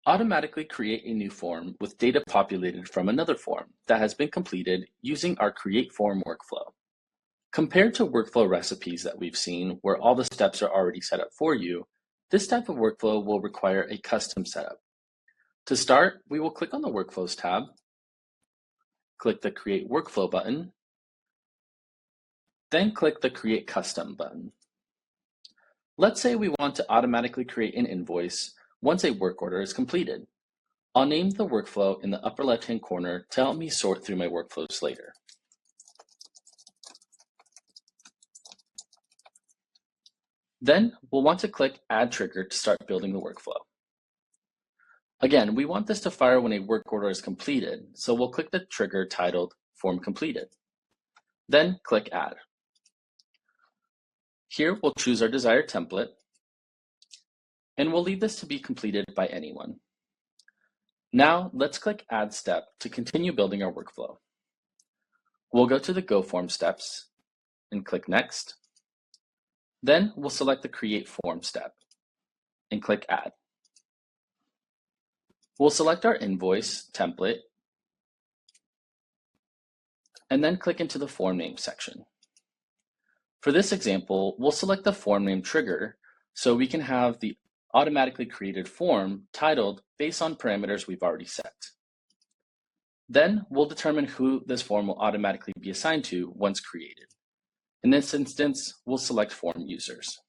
Automatically create a new form with data populated from another form that has been completed using our create form workflow. Compared to workflow recipes that we've seen where all the steps are already set up for you, this type of workflow will require a custom setup. To start, we will click on the Workflows tab, click the Create Workflow button, then click the Create Custom button. Let's say we want to automatically create an invoice once a work order is completed. I'll name the workflow in the upper left-hand corner to help me sort through my workflows later. Then we'll want to click Add Trigger to start building the workflow. Again, we want this to fire when a work order is completed, so we'll click the trigger titled Form Completed. Then click Add. Here we'll choose our desired template, and we'll leave this to be completed by anyone. Now let's click Add Step to continue building our workflow. We'll go to the GoFormz steps and click Next. Then we'll select the Create Form step and click Add. We'll select our invoice template and then click into the form name section. For this example, we'll select the form name trigger so we can have the automatically created form titled based on parameters we've already set. Then we'll determine who this form will automatically be assigned to once created. In this instance, we'll select form users.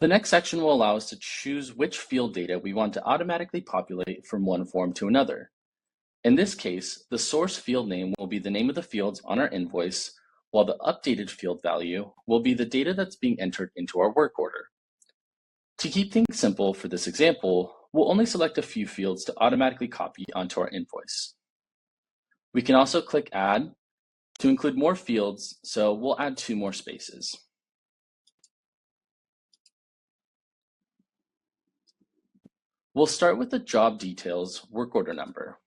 The next section will allow us to choose which field data we want to automatically populate from one form to another. In this case, the source field name will be the name of the fields on our invoice, while the updated field value will be the data that's being entered into our work order. To keep things simple for this example, we'll only select a few fields to automatically copy onto our invoice. We can also click Add to include more fields, so we'll add 2 more spaces. We'll start with the job details work order number.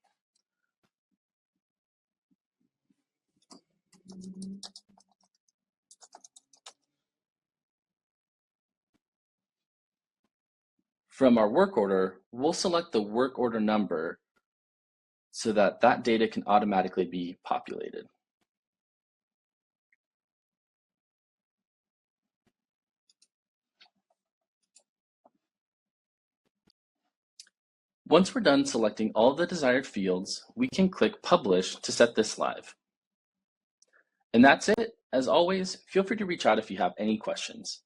From our work order, we'll select the work order number so that that data can automatically be populated. Once we're done selecting all the desired fields, we can click Publish to set this live. And that's it. As always, feel free to reach out if you have any questions.